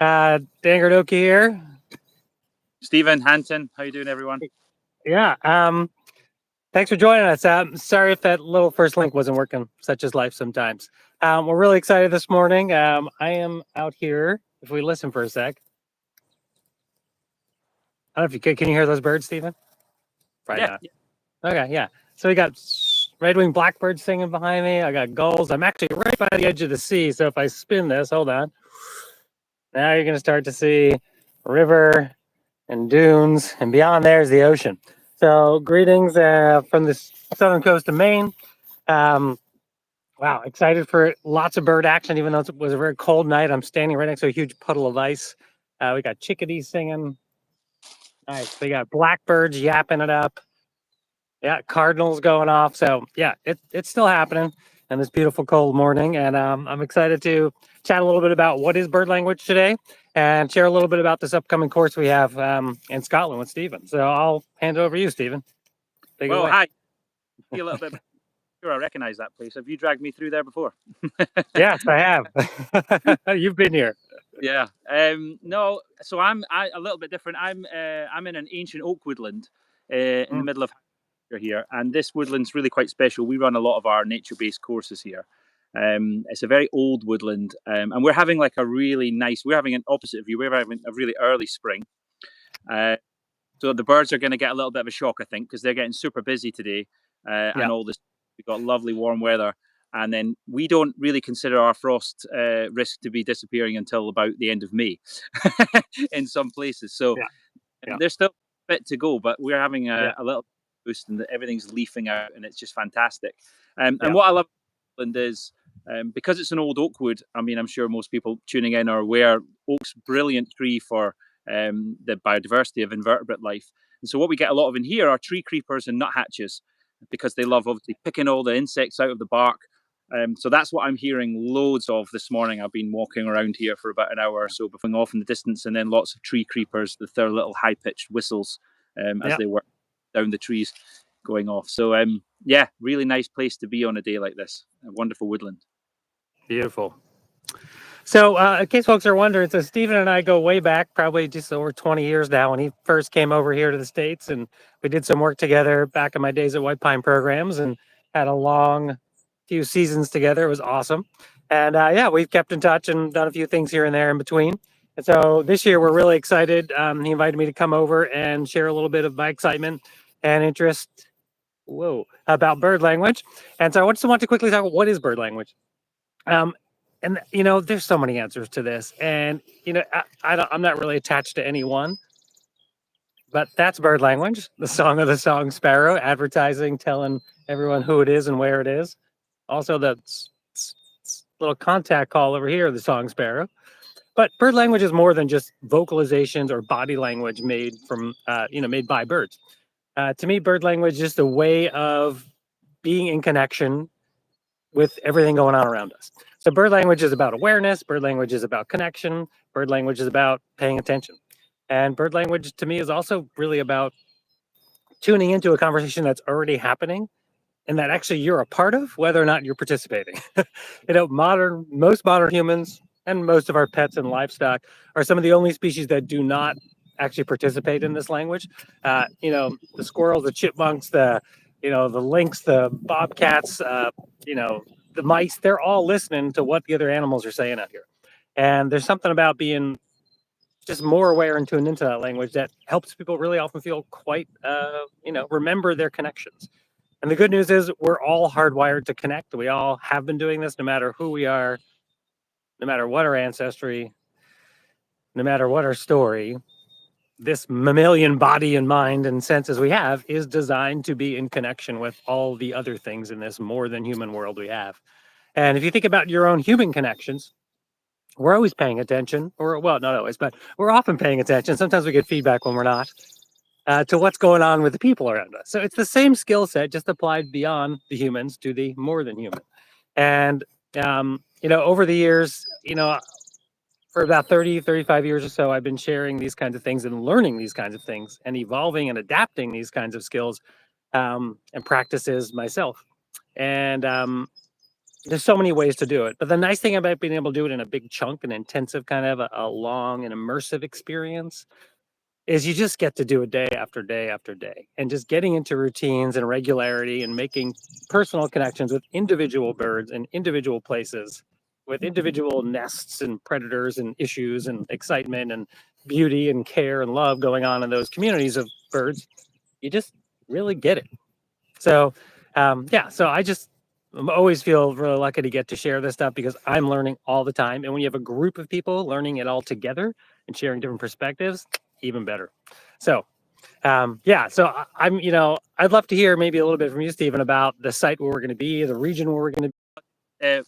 Dan Gardoqui here. Stephen, Hanton, how you doing, everyone? Yeah. Thanks for joining us. Sorry if that little first link wasn't working. Such is life sometimes. We're really excited this morning. I am out here. If we listen for a sec. I don't know if you could. Can you hear those birds, Stephen? Probably not. Okay, yeah. So we got red-winged blackbirds singing behind me. I got gulls. I'm actually right by the edge of the sea. So if I spin this, hold on. Now you're going to start to see a river and dunes, and beyond there is the ocean. So greetings from the southern coast of Maine. Wow, excited for lots of bird action, even though it was a very cold night. I'm standing right next to a huge puddle of ice. We got chickadees singing. Nice. We got blackbirds yapping it up. Yeah, cardinals going off. So yeah, it's still happening in this beautiful cold morning. And I'm excited to chat a little bit about what is bird language today and share a little bit about this upcoming course we have in Scotland with Stephen. So I'll hand it over to you, Stephen. Well, hi. A little bit. Sure, I recognize that place. Have you dragged me through there before? Yes, I have. You've been here. Yeah. No. So I'm a little bit different. I'm in an ancient oak woodland in the middle of here, and this woodland's really quite special. We run a lot of our nature-based courses here. It's a very old woodland, and we're having like a really nice. We're having an opposite of you. We're having a really early spring. So the birds are going to get a little bit of a shock, I think, because they're getting super busy today, and all this. We've got lovely warm weather, and then we don't really consider our frost risk to be disappearing until about the end of May in some places. So there's still a bit to go, but we're having a little boost, and everything's leafing out, and it's just fantastic. And what I love about England is because it's an old oak wood. I mean, I'm sure most people tuning in are aware oak's brilliant tree for the biodiversity of invertebrate life. And so what we get a lot of in here are tree creepers and nuthatches, because they love obviously picking all the insects out of the bark. So that's what I'm hearing loads of this morning. I've been walking around here for about an hour or so before going off in the distance, and then lots of tree creepers with their little high-pitched whistles as they work down the trees going off. So yeah, really nice place to be on a day like this. A wonderful woodland. Beautiful. So in case folks are wondering, so Stephen and I go way back, probably just over 20 years now, when he first came over here to the States, and we did some work together back in my days at White Pine Programs and had a long few seasons together. It was awesome. And yeah, we've kept in touch and done a few things here and there in between. And so this year we're really excited. He invited me to come over and share a little bit of my excitement and interest about bird language. And so I just want to quickly talk about what is bird language. And, you know, there's so many answers to this. And, you know, I'm not really attached to any one. But that's bird language, the song of the song sparrow, advertising, telling everyone who it is and where it is. Also, the little contact call over here, the song sparrow. But bird language is more than just vocalizations or body language made from, made by birds. To me, bird language is just a way of being in connection with everything going on around us. So bird language is about awareness. Bird language is about connection. Bird language is about paying attention. And bird language to me is also really about tuning into a conversation that's already happening and that actually you're a part of, whether or not you're participating. You know, most modern humans and most of our pets and livestock are some of the only species that do not actually participate in this language. You know, the squirrels, the chipmunks, the lynx, the bobcats, the mice, they're all listening to what the other animals are saying out here. And there's something about being just more aware and tuned into that language that helps people really often feel quite, remember their connections. And the good news is we're all hardwired to connect. We all have been doing this no matter who we are, no matter what our ancestry, no matter what our story. This mammalian body and mind and senses we have is designed to be in connection with all the other things in this more than human world we have. And if you think about your own human connections, we're always paying attention, or well, not always, but we're often paying attention. Sometimes we get feedback when we're not, to what's going on with the people around us. So it's the same skill set, just applied beyond the humans to the more than human. And, over the years, for about 30, 35 years or so, I've been sharing these kinds of things and learning these kinds of things and evolving and adapting these kinds of skills and practices myself. And there's so many ways to do it. But the nice thing about being able to do it in a big chunk, an intensive kind of a long and immersive experience, is you just get to do it day after day after day, and just getting into routines and regularity and making personal connections with individual birds and individual places with individual nests and predators and issues and excitement and beauty and care and love going on in those communities of birds. You just really get it. So yeah, so I just always feel really lucky to get to share this stuff because I'm learning all the time. And when you have a group of people learning it all together and sharing different perspectives, even better. So yeah, so I'm, I'd love to hear maybe a little bit from you, Stephen, about the site where we're going to be, the region where we're going to be.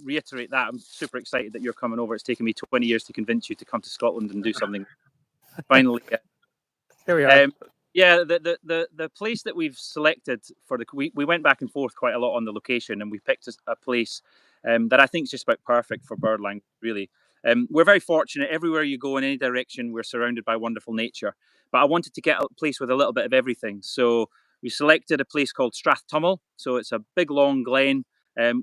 Reiterate that I'm super excited that you're coming over. It's taken me 20 years to convince you to come to Scotland and do something. Finally, Here we are. Yeah, the place that we've selected for we went back and forth quite a lot on the location, and we picked a place that I think is just about perfect for birdland. Really, we're very fortunate. Everywhere you go in any direction, we're surrounded by wonderful nature. But I wanted to get a place with a little bit of everything, so we selected a place called Strathtummel. So it's a big long glen.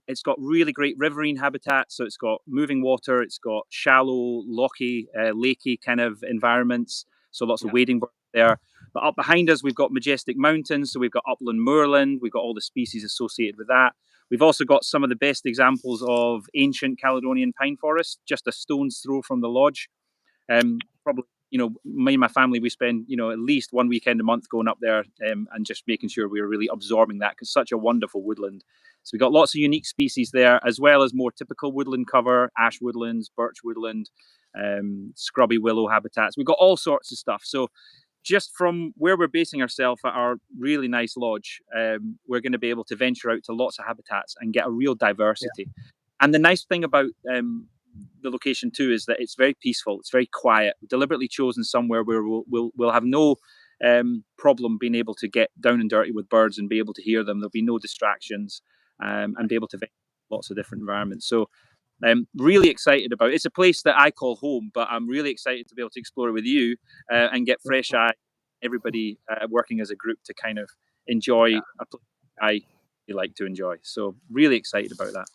It's got really great riverine habitat. So it's got moving water. It's got shallow, locky, lakey kind of environments. So lots of wading birds there. But up behind us, we've got majestic mountains. So we've got upland moorland. We've got all the species associated with that. We've also got some of the best examples of ancient Caledonian pine forest, just a stone's throw from the lodge. Probably, me and my family, we spend, at least one weekend a month going up there and just making sure we're really absorbing that, because such a wonderful woodland. So we've got lots of unique species there, as well as more typical woodland cover, ash woodlands, birch woodland, scrubby willow habitats. We've got all sorts of stuff. So just from where we're basing ourselves at our really nice lodge, we're going to be able to venture out to lots of habitats and get a real diversity. Yeah. And the nice thing about the location too is that it's very peaceful. It's very quiet. Deliberately chosen somewhere where we'll have no problem being able to get down and dirty with birds and be able to hear them. There'll be no distractions, and be able to venture lots of different environments. So I'm really excited about it. It's a place that I call home, but I'm really excited to be able to explore it with you and get fresh eye, everybody working as a group to kind of enjoy a place I like to enjoy. So really excited about that.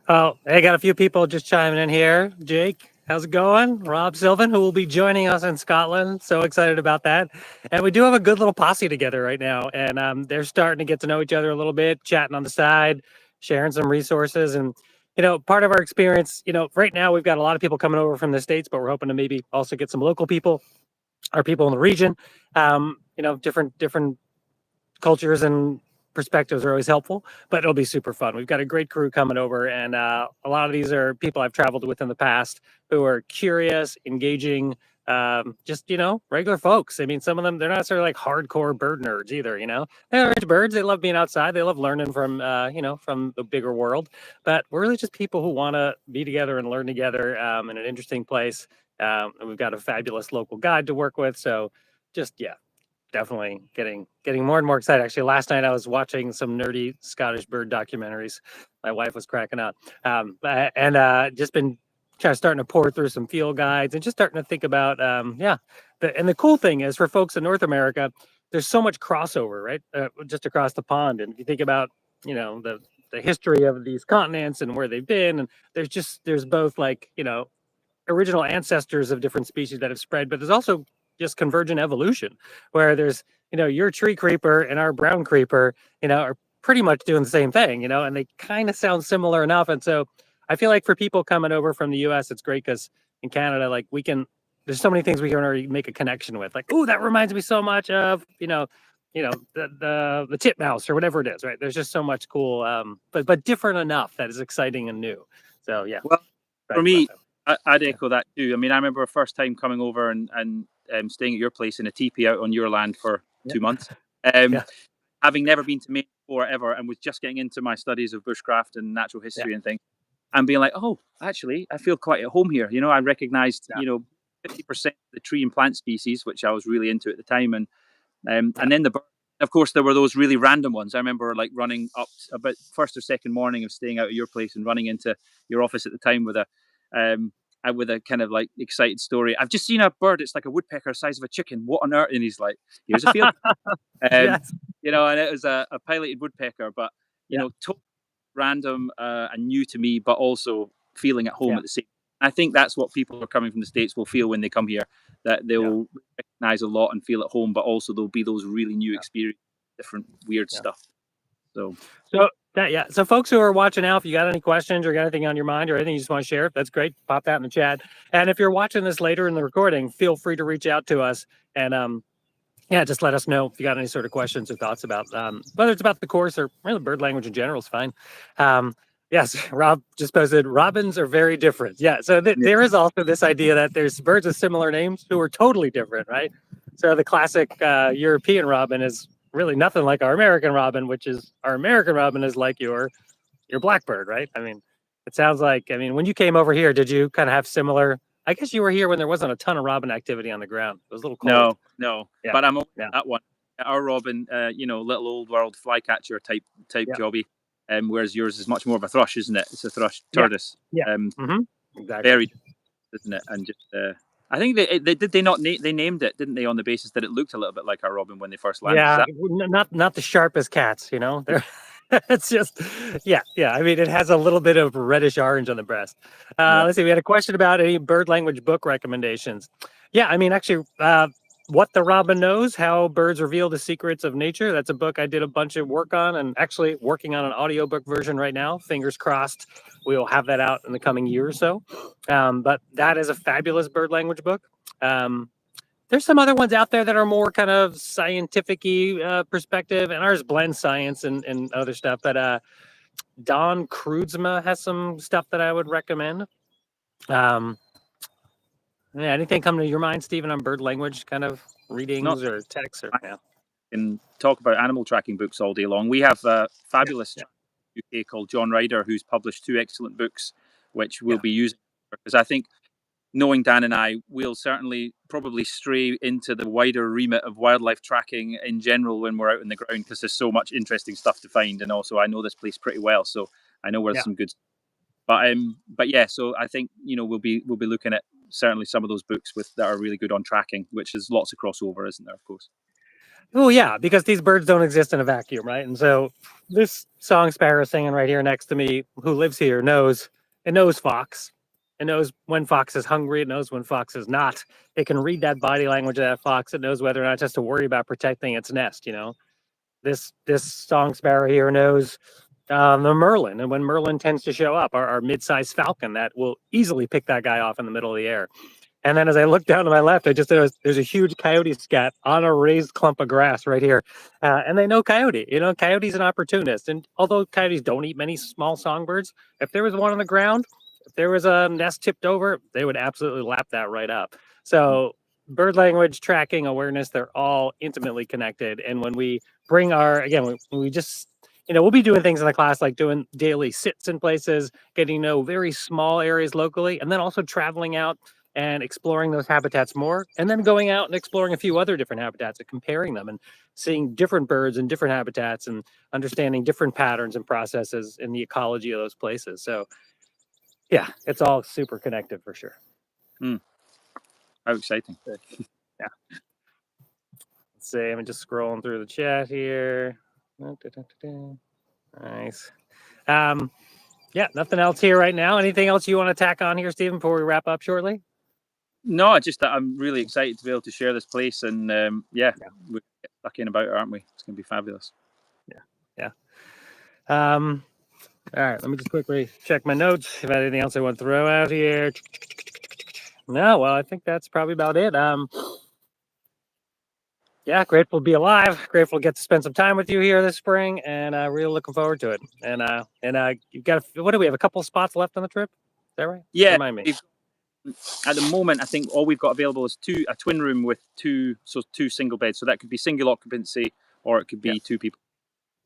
Oh, I got a few people just chiming in here. Jake, how's it going? Rob Sylvan, who will be joining us in Scotland. So excited about that. And we do have a good little posse together right now. And they're starting to get to know each other a little bit, chatting on the side, sharing some resources. And, part of our experience, right now we've got a lot of people coming over from the States, but we're hoping to maybe also get some local people, our people in the region. Different cultures and perspectives are always helpful, but it'll be super fun. We've got a great crew coming over, and a lot of these are people I've traveled with in the past who are curious, engaging, just, regular folks. I mean, some of them, they're not necessarily like hardcore bird nerds either, They're into birds. They love being outside. They love learning from, from the bigger world, but we're really just people who want to be together and learn together in an interesting place. And we've got a fabulous local guide to work with. So just, yeah, definitely getting more and more excited. Actually, last night I was watching some nerdy Scottish bird documentaries. My wife was cracking up, and just been kind of starting to pour through some field guides and just starting to think about, and the cool thing is for folks in North America, there's so much crossover, right? Just across the pond, and if you think about, the history of these continents and where they've been, and there's both like, original ancestors of different species that have spread, but there's also just convergent evolution where there's, your tree creeper and our brown creeper, are pretty much doing the same thing, and they kind of sound similar enough. And so I feel like for people coming over from the US, it's great because in Canada, like there's so many things we can already make a connection with. Like, oh, that reminds me so much of, the titmouse or whatever it is, right? There's just so much cool, but different enough that is exciting and new. So yeah. Well, for me, I'd echo that too. I mean, I remember our first time coming over and staying at your place in a teepee out on your land for 2 months. Having never been to Maine before ever, and was just getting into my studies of bushcraft and natural history and things, and being like, oh, actually, I feel quite at home here. I recognized, 50% of the tree and plant species, which I was really into at the time, and then the bird. Of course, there were those really random ones. I remember like running up about first or second morning of staying out at your place and running into your office at the time with a kind of like excited story. I've just seen a bird. It's like a woodpecker the size of a chicken. What on earth? And he's like, here's a field. Yes. And it was a pileated woodpecker, but totally random and new to me, but also feeling at home at the same. I think that's what people who are coming from the States will feel when they come here, that they'll recognize a lot and feel at home, but also there'll be those really new experiences, different weird stuff. So so folks who are watching now, if you got any questions or got anything on your mind or anything you just want to share, that's great. Pop that in the chat. And if you're watching this later in the recording, feel free to reach out to us and just let us know if you got any sort of questions or thoughts about whether it's about the course or really bird language in general is fine. Yes, Rob just posted, robins are very different. Yeah, so there is also this idea that there's birds with similar names who are totally different, right? So the classic European robin is really nothing like our American robin, which is our American robin is like your blackbird, right? I mean, it sounds like, when you came over here, did you kind of have similar? I guess you were here when there wasn't a ton of robin activity on the ground. It was a little cold. No. Yeah. But I'm on that one. Our robin, little old world flycatcher type jobby. Whereas yours is much more of a thrush, isn't it? It's a thrush tortoise. Exactly. Very, isn't it? And just, I think they named it, didn't they, on the basis that it looked a little bit like our robin when they first landed. Yeah, not the sharpest cats, They're it's just, it has a little bit of reddish orange on the breast. Let's see, we had a question about any bird language book recommendations. Actually, What the Robin Knows, How Birds Reveal the Secrets of Nature. That's a book I did a bunch of work on and actually working on an audiobook version right now. Fingers crossed we'll have that out in the coming year or so. But that is a fabulous bird language book. There's some other ones out there that are more kind of scientific-y perspective, and ours blends science and other stuff. But Don Kreutzma has some stuff that I would recommend. Anything come to your mind, Stephen, on bird language kind of readings or texts? I can talk about animal tracking books all day long. We have a fabulous UK called John Ryder, who's published 2 excellent books, which we'll be using, because I think, knowing Dan and I, we'll certainly probably stray into the wider remit of wildlife tracking in general when we're out in the ground, because there's so much interesting stuff to find. And also, I know this place pretty well, so I know where there's some good stuff. But yeah, so I think we'll be looking at certainly some of those books that are really good on tracking, which is lots of crossover, isn't there? Of course. Oh yeah, because these birds don't exist in a vacuum, right? And so this song sparrow singing right here next to me, who lives here, knows fox. It knows when fox is hungry. It knows when fox is not. It can read that body language of that fox. It knows whether or not just to worry about protecting its nest. This song sparrow here knows the merlin, and when merlin tends to show up, our mid-sized falcon that will easily pick that guy off in the middle of the air. And then as I look down to my left, I just noticed there's a huge coyote scat on a raised clump of grass right here. And they know coyote. Coyote's an opportunist. And although coyotes don't eat many small songbirds, if there was one on the ground, if there was a nest tipped over, they would absolutely lap that right up. So bird language, tracking, awareness, they're all intimately connected. And when we bring when we just, we'll be doing things in the class like doing daily sits in places, getting to know very small areas locally, and then also traveling out and exploring those habitats more, and then going out and exploring a few other different habitats and comparing them and seeing different birds in different habitats and understanding different patterns and processes in the ecology of those places. So yeah, it's all super connected for sure. How exciting. Yeah. Let's see, I'm just scrolling through the chat here. Nice. Yeah, nothing else here right now. Anything else you want to tack on here, Stephen, before we wrap up shortly? No, just that I'm really excited to be able to share this place, and we're stuck in about it, aren't we? It's going to be fabulous. Yeah. All right, let me just quickly check my notes. If I have anything else I want to throw out here. No, well, I think that's probably about it. Yeah, grateful to be alive. Grateful to get to spend some time with you here this spring, and really looking forward to it. And you've got what do we have? A couple of spots left on the trip? Is that right? Yeah. Remind me. At the moment, I think all we've got available is a twin room with two single beds. So that could be single occupancy, or it could be 2 people.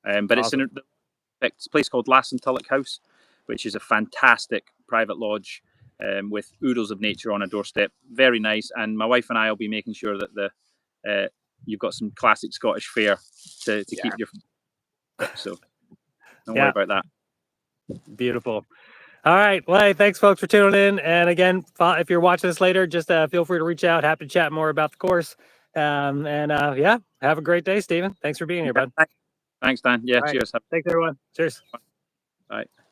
But awesome. It's a place called Lassenthulloch House, which is a fantastic private lodge with oodles of nature on a doorstep. Very nice. And my wife and I will be making sure that you've got some classic Scottish fare to keep your. So don't worry about that. Beautiful. All right. Well, hey, thanks, folks, for tuning in. And again, if you're watching this later, just feel free to reach out. Happy to chat more about the course. Have a great day, Stephen. Thanks for being here, bud. Thanks, Dan. Yeah, cheers. Thanks, everyone. Cheers. Bye.